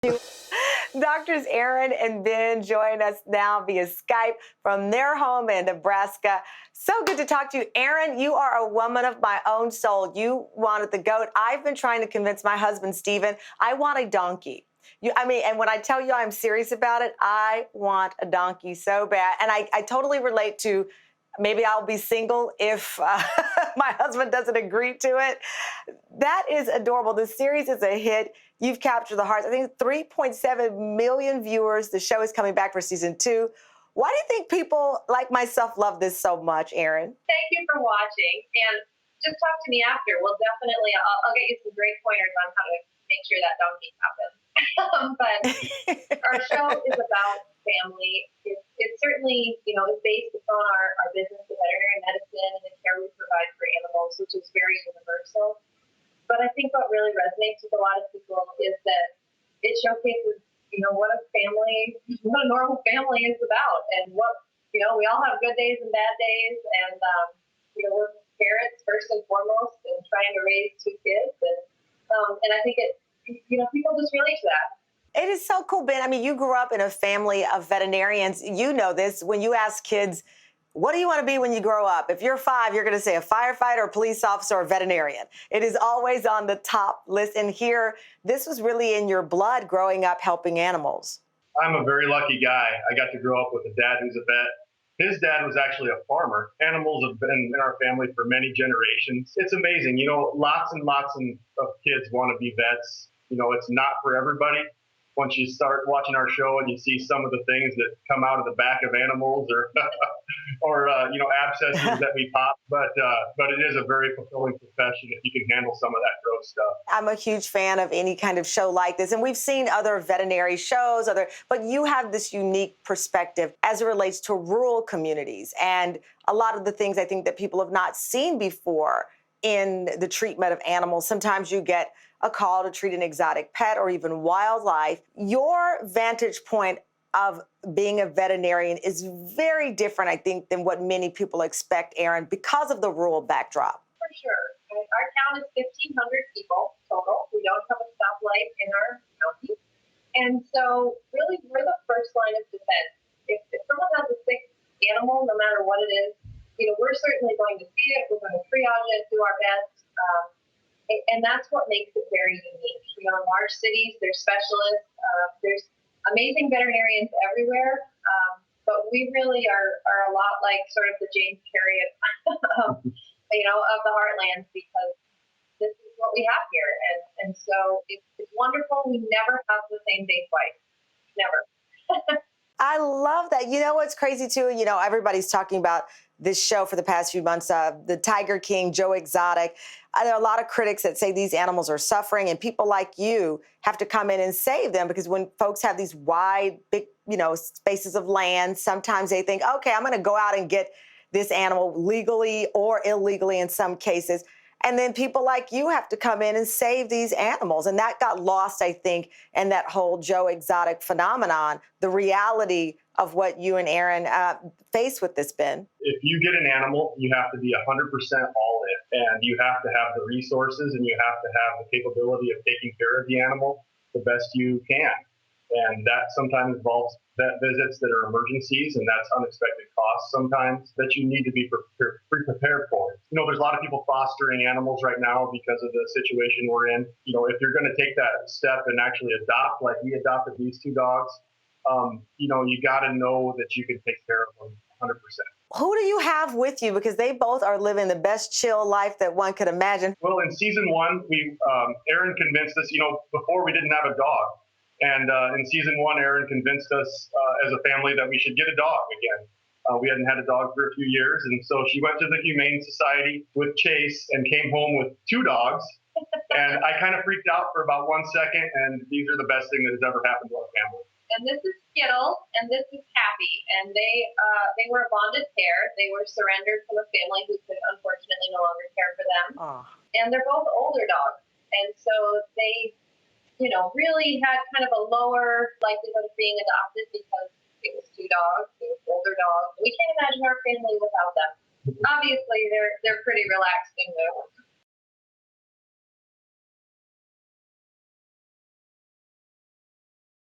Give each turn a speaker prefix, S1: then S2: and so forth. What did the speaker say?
S1: Doctors Erin and Ben join us now via Skype from their home in Nebraska. So good to talk to you. Erin, you are a woman of my own soul. You wanted the goat. I've been trying to convince my husband, Stephen, I want a donkey. And when I tell you I'm serious about it, I want a donkey so bad. And I totally relate to maybe I'll be single if my husband doesn't agree to it. That is adorable. The series is a hit. You've captured the hearts. I think 3.7 million viewers. The show is coming back for season 2. Why do you think people like myself love this so much, Erin?
S2: Thank you for watching. And just talk to me after. We'll definitely, I'll get you some great pointers on how to make sure that donkey happens. But our show is about family. It certainly, is based upon our business of veterinary medicine and the care we provide for animals, which is very universal. But I think what really resonates with a lot of people is that it showcases, what a normal family is about, and what, we all have good days and bad days, and we're parents first and foremost, and trying to raise 2 kids, and I think people just relate to that.
S1: It is so cool, Ben. I mean, you grew up in a family of veterinarians. You know this. When you ask kids, what do you want to be when you grow up? If you're 5, you're going to say a firefighter, a police officer, or a veterinarian. It is always on the top list. And here, this was really in your blood growing up helping animals.
S3: I'm a very lucky guy. I got to grow up with a dad who's a vet. His dad was actually a farmer. Animals have been in our family for many generations. It's amazing. Lots and lots of kids want to be vets. It's not for everybody. Once you start watching our show and you see some of the things that come out of the back of animals or abscesses that we pop, but it is a very fulfilling profession if you can handle some of that gross stuff.
S1: I'm a huge fan of any kind of show like this, and we've seen other veterinary shows, but you have this unique perspective as it relates to rural communities and a lot of the things I think that people have not seen before in the treatment of animals. Sometimes you get a call to treat an exotic pet or even wildlife. Your vantage point of being a veterinarian is very different, I think, than what many people expect, Erin, because of the rural backdrop.
S2: For sure. Our town is 1,500 people total. We don't have a stoplight in our county. And so really we're the first line of defense. If someone has a sick animal, no matter what it is, we're certainly going to see it. We're going to triage it, do our best. And that's what makes it very unique. In large cities, there's specialists. There's amazing veterinarians everywhere. But we really are a lot like sort of the James Carriott, of the Heartlands, because this is what we have here. And so it's wonderful. We never have the same day twice. Never.
S1: I love that. You know what's crazy too? Everybody's talking about this show for the past few months, the Tiger King, Joe Exotic. There are a lot of critics that say these animals are suffering, and people like you have to come in and save them, because when folks have these wide, big, spaces of land, sometimes they think, okay, I'm going to go out and get this animal legally or illegally in some cases. And then people like you have to come in and save these animals. And that got lost, I think, in that whole Joe Exotic phenomenon, the reality of what you and Erin face with this, Ben.
S3: If you get an animal, you have to be 100% all in. And you have to have the resources and you have to have the capability of taking care of the animal the best you can. And that sometimes involves vet visits that are emergencies, and that's unexpected costs sometimes that you need to be prepared for. There's a lot of people fostering animals right now because of the situation we're in. If you're going to take that step and actually adopt, like we adopted these 2 dogs, you got to know that you can take care of them 100%.
S1: Who do you have with you? Because they both are living the best chill life that one could imagine.
S3: Well, in season 1, Erin convinced us, before we didn't have a dog. And in season 1, Erin convinced us as a family that we should get a dog again. We hadn't had a dog for a few years. And so she went to the Humane Society with Chase and came home with 2 dogs. And I kind of freaked out for about 1 second. And these are the best thing that has ever happened to our family.
S2: And this is Skittle, and this is Happy. And they were a bonded pair. They were surrendered from a family who could unfortunately no longer care for them.
S1: Oh.
S2: And they're both older dogs. And so they really had kind of a lower likelihood of being adopted because it was 2 dogs, it was older dogs. We can't imagine our family without them. Obviously, they're pretty relaxed and